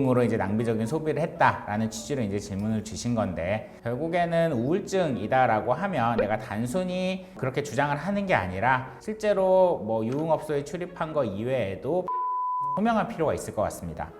이름으로 이제 낭비적인 소비를 했다라는 취지로 이제 질문을 주신 건데, 결국에는 우울증이다라고 하면 내가 단순히 그렇게 주장을 하는 게 아니라 실제로 뭐 유흥업소에 출입한 거 이외에도 소명할 필요가 있을 것 같습니다.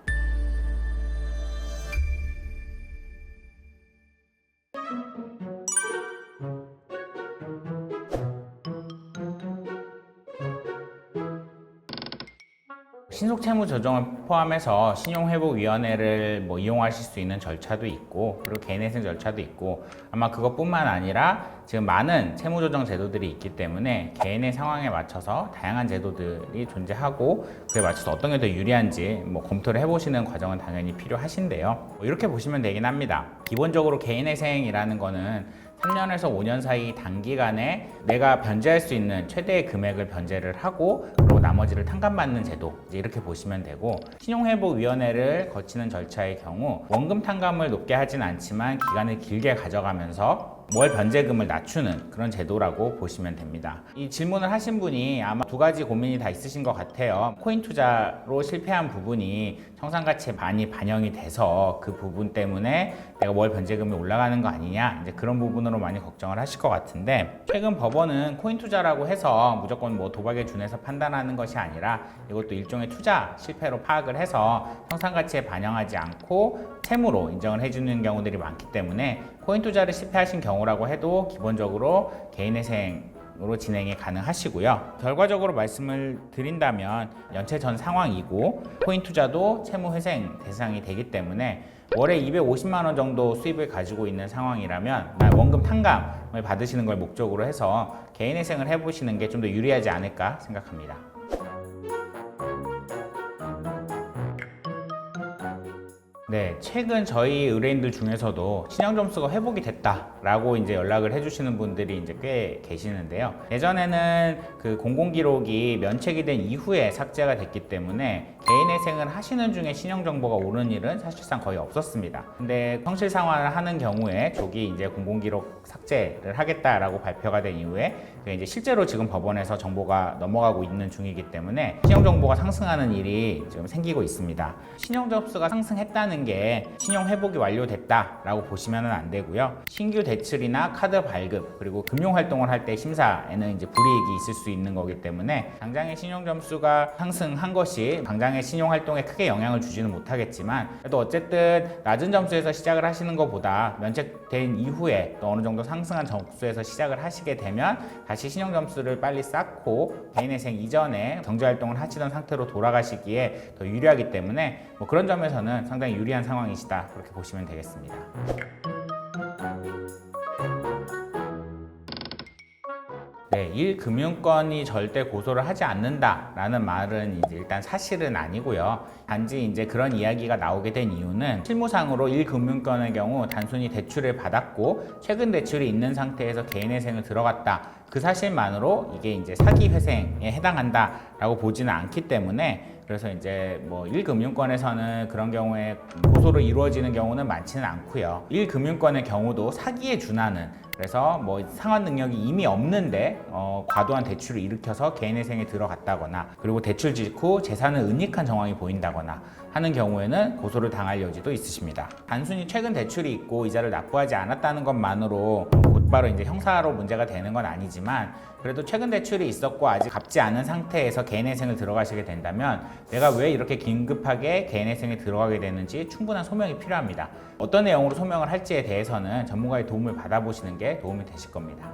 신속채무조정을 포함해서 신용회복위원회를 이용하실 수 있는 절차도 있고, 그리고 개인회생 절차도 있고, 아마 그것뿐만 아니라 지금 많은 채무조정 제도들이 있기 때문에 개인의 상황에 맞춰서 다양한 제도들이 존재하고, 그에 맞춰서 어떤 게 더 유리한지 검토를 해보시는 과정은 당연히 필요하신데요. 이렇게 보시면 되긴 합니다. 기본적으로 개인회생이라는 거는 3년에서 5년 사이 단기간에 내가 변제할 수 있는 최대의 금액을 변제를 하고, 그리고 나머지를 탕감받는 제도, 이제 이렇게 보시면 되고, 신용회복위원회를 거치는 절차의 경우 원금 탕감을 높게 하진 않지만 기간을 길게 가져가면서 월 변제금을 낮추는 그런 제도라고 보시면 됩니다. 이 질문을 하신 분이 아마 두 가지 고민이 다 있으신 것 같아요. 코인 투자로 실패한 부분이 청산가치에 많이 반영이 돼서 그 부분 때문에 내가 월 변제금이 올라가는 거 아니냐, 이제 그런 부분으로 많이 걱정을 하실 것 같은데, 최근 법원은 코인 투자라고 해서 무조건 도박에 준해서 판단하는 것이 아니라 이것도 일종의 투자 실패로 파악을 해서 청산가치에 반영하지 않고 채무로 인정을 해주는 경우들이 많기 때문에, 코인 투자를 실패하신 경우라고 해도 기본적으로 개인회생으로 진행이 가능하시고요. 결과적으로 말씀을 드린다면 연체 전 상황이고 코인 투자도 채무회생 대상이 되기 때문에 월에 250만 원 정도 수입을 가지고 있는 상황이라면 원금 탕감을 받으시는 걸 목적으로 해서 개인회생을 해보시는 게 좀 더 유리하지 않을까 생각합니다. 네, 최근 저희 의뢰인들 중에서도 신용점수가 회복이 됐다라고 이제 연락을 해주시는 분들이 이제 꽤 계시는데요. 예전에는 그 공공기록이 면책이 된 이후에 삭제가 됐기 때문에 개인회생을 하시는 중에 신용정보가 오른 일은 사실상 거의 없었습니다. 근데 성실 상환을 하는 경우에 조기 이제 공공기록 삭제를 하겠다라고 발표가 된 이후에 이제 실제로 지금 법원에서 정보가 넘어가고 있는 중이기 때문에 신용정보가 상승하는 일이 지금 생기고 있습니다. 신용점수가 상승했다는 게 신용회복이 완료됐다라고 보시면 안 되고요. 신규 대출이나 카드 발급, 그리고 금융활동을 할 때 심사에는 이제 불이익이 있을 수 있는 거기 때문에 당장의 신용점수가 상승한 것이 당장의 신용활동에 크게 영향을 주지는 못하겠지만, 그래도 어쨌든 낮은 점수에서 시작을 하시는 것보다 면책된 이후에 또 어느 정도 상승한 점수에서 시작을 하시게 되면 다시 신용점수를 빨리 쌓고 개인회생 이전에 경제활동을 하시던 상태로 돌아가시기에 더 유리하기 때문에 그런 점에서는 상당히 유리한 상황이시다, 그렇게 보시면 되겠습니다. 네, 1금융권이 절대 고소를 하지 않는다라는 말은 이제 일단 사실은 아니고요. 단지 이제 그런 이야기가 나오게 된 이유는 실무상으로 1금융권의 경우 단순히 대출을 받았고 최근 대출이 있는 상태에서 개인회생을 들어갔다, 그 사실만으로 이게 이제 사기 회생에 해당한다라고 보지는 않기 때문에, 그래서 이제 1금융권에서는 그런 경우에 고소로 이루어지는 경우는 많지는 않고요. 1금융권의 경우도 사기에 준하는, 그래서 상환 능력이 이미 없는데 과도한 대출을 일으켜서 개인회생에 들어갔다거나, 그리고 대출 직후 재산을 은닉한 정황이 보인다거나 하는 경우에는 고소를 당할 여지도 있으십니다. 단순히 최근 대출이 있고 이자를 납부하지 않았다는 것만으로 곧바로 이제 형사로 문제가 되는 건 아니지만, 그래도 최근 대출이 있었고 아직 갚지 않은 상태에서 개인회생을 들어가시게 된다면 내가 왜 이렇게 긴급하게 개인회생에 들어가게 됐는지 충분한 소명이 필요합니다. 어떤 내용으로 소명을 할지에 대해서는 전문가의 도움을 받아보시는 게 도움이 되실 겁니다.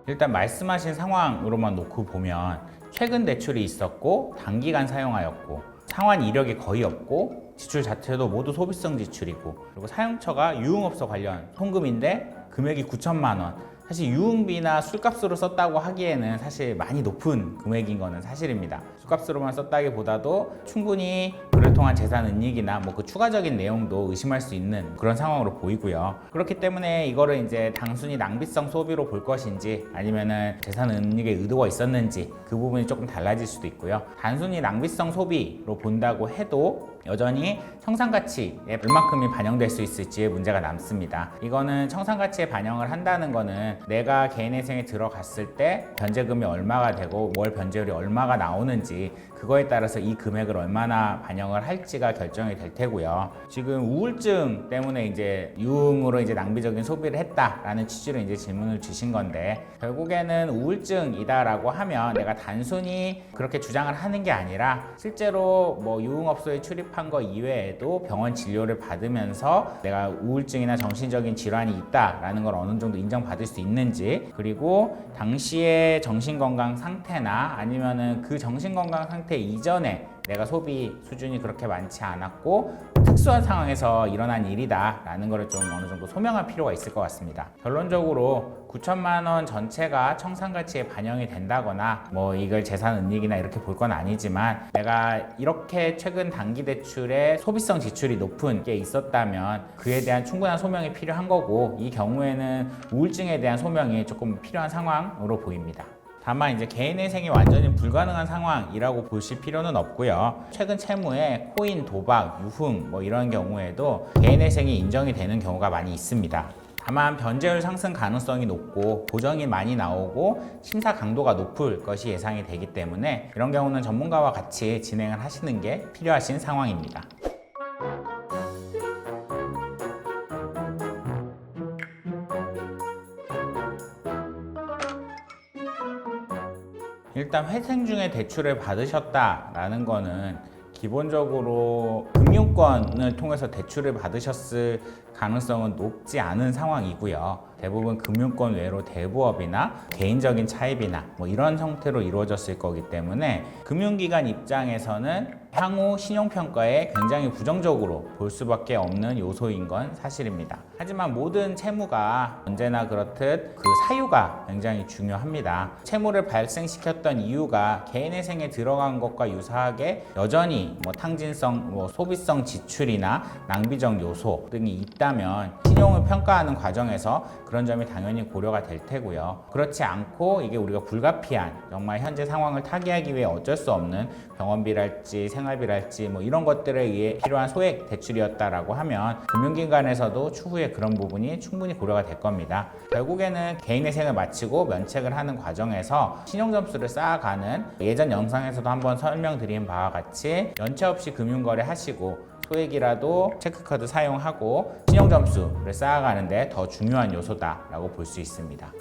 일단 말씀하신 상황으로만 놓고 보면 최근 대출이 있었고 단기간 사용하였고 상환 이력이 거의 없고 지출 자체도 모두 소비성 지출이고, 그리고 사용처가 유흥업소 관련 송금인데 금액이 9천만 원, 사실 유흥비나 술값으로 썼다고 하기에는 사실 많이 높은 금액인 거는 사실입니다. 술값으로만 썼다기보다도 충분히 그를 통한 재산 은닉이나 뭐 그 추가적인 내용도 의심할 수 있는 그런 상황으로 보이고요. 그렇기 때문에 이거를 이제 단순히 낭비성 소비로 볼 것인지 아니면은 재산 은닉의 의도가 있었는지 그 부분이 조금 달라질 수도 있고요. 단순히 낭비성 소비로 본다고 해도 여전히 청산가치에 얼마큼이 반영될 수 있을지에 문제가 남습니다. 이거는 청산가치에 반영을 한다는 거는 내가 개인회생에 들어갔을 때 변제금이 얼마가 되고 월 변제율이 얼마가 나오는지 그거에 따라서 이 금액을 얼마나 반영을 할지가 결정이 될 테고요. 지금 우울증 때문에 이제 유흥으로 이제 낭비적인 소비를 했다라는 취지로 이제 질문을 주신 건데, 결국에는 우울증이다라고 하면 내가 단순히 그렇게 주장을 하는 게 아니라 실제로 뭐 유흥업소에 출입한 거 이외에도 병원 진료를 받으면서 내가 우울증이나 정신적인 질환이 있다라는 걸 어느 정도 인정받을 수 있는지, 그리고 당시의 정신건강 상태나 아니면은 그 정신건강 상태 이전에 내가 소비 수준이 그렇게 많지 않았고 특수한 상황에서 일어난 일이다 라는 것을 좀 어느 정도 소명할 필요가 있을 것 같습니다. 결론적으로 9천만 원 전체가 청산가치에 반영이 된다거나 뭐 이걸 재산 은닉이나 이렇게 볼 건 아니지만, 내가 이렇게 최근 단기 대출에 소비성 지출이 높은 게 있었다면 그에 대한 충분한 소명이 필요한 거고, 이 경우에는 우울증에 대한 소명이 조금 필요한 상황으로 보입니다. 다만 이제 개인회생이 완전히 불가능한 상황이라고 보실 필요는 없고요. 최근 채무에 코인, 도박, 유흥 뭐 이런 경우에도 개인회생이 인정이 되는 경우가 많이 있습니다. 다만 변제율 상승 가능성이 높고 보정이 많이 나오고 심사 강도가 높을 것이 예상이 되기 때문에 이런 경우는 전문가와 같이 진행을 하시는 게 필요하신 상황입니다. 일단 회생 중에 대출을 받으셨다라는 거는 기본적으로 금융권을 통해서 대출을 받으셨을 가능성은 높지 않은 상황이고요. 대부분 금융권 외로 대부업이나 개인적인 차입이나 뭐 이런 형태로 이루어졌을 거기 때문에 금융기관 입장에서는 향후 신용평가에 굉장히 부정적으로 볼 수밖에 없는 요소인 건 사실입니다. 하지만 모든 채무가 언제나 그렇듯 그 사유가 굉장히 중요합니다. 채무를 발생시켰던 이유가 개인회생에 들어간 것과 유사하게 여전히 뭐 탕진성, 뭐 소비성 지출이나 낭비적 요소 등이 있다면 신용을 평가하는 과정에서 그런 점이 당연히 고려가 될 테고요. 그렇지 않고 이게 우리가 불가피한 정말 현재 상황을 타개하기 위해 어쩔 수 없는 병원비랄지 생활비랄지 뭐 이런 것들에 의해 필요한 소액 대출이었다라고 하면 금융기관에서도 추후에 그런 부분이 충분히 고려가 될 겁니다. 결국에는 개인회생을 마치고 면책을 하는 과정에서 신용점수를 쌓아가는, 예전 영상에서도 한번 설명드린 바와 같이 연체 없이 금융거래 하시고 소액이라도 체크카드 사용하고 신용점수를 쌓아가는데 더 중요한 요소다라고 볼 수 있습니다.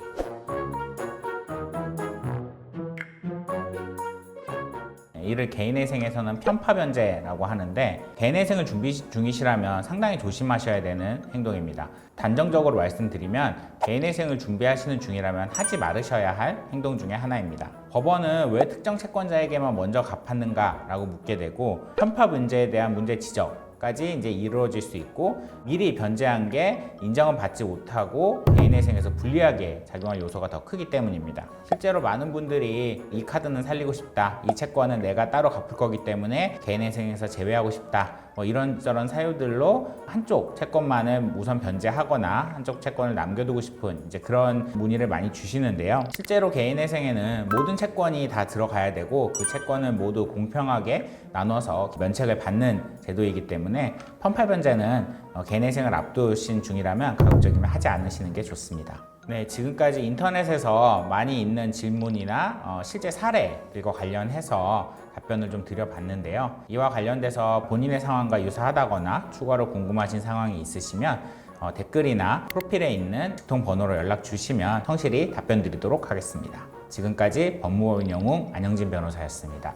이를 개인회생에서는 편파변제라고 하는데, 개인회생을 준비 중이시라면 상당히 조심하셔야 되는 행동입니다. 단정적으로 말씀드리면 개인회생을 준비하시는 중이라면 하지 말으셔야 할 행동 중에 하나입니다. 법원은 왜 특정 채권자에게만 먼저 갚았는가 라고 묻게 되고, 편파변제에 대한 문제 지적 까지 이제 이루어질 수 있고, 미리 변제한 게 인정은 받지 못하고 개인회생에서 불리하게 작용할 요소가 더 크기 때문입니다. 실제로 많은 분들이 이 카드는 살리고 싶다, 이 채권은 내가 따로 갚을 거기 때문에 개인회생에서 제외하고 싶다, 뭐 이런저런 사유들로 한쪽 채권만을 우선 변제하거나 한쪽 채권을 남겨두고 싶은 이제 그런 문의를 많이 주시는데요. 실제로 개인회생에는 모든 채권이 다 들어가야 되고 그 채권을 모두 공평하게 나눠서 면책을 받는 제도이기 때문에 편파변제는 개인회생을 앞두신 중이라면 가급적이면 하지 않으시는 게 좋습니다. 네, 지금까지 인터넷에서 많이 있는 질문이나 실제 사례들과 관련해서 답변을 좀 드려봤는데요. 이와 관련돼서 본인의 상황과 유사하다거나 추가로 궁금하신 상황이 있으시면 댓글이나 프로필에 있는 직통번호로 연락 주시면 성실히 답변 드리도록 하겠습니다. 지금까지 법무법인 영웅 안영진 변호사였습니다.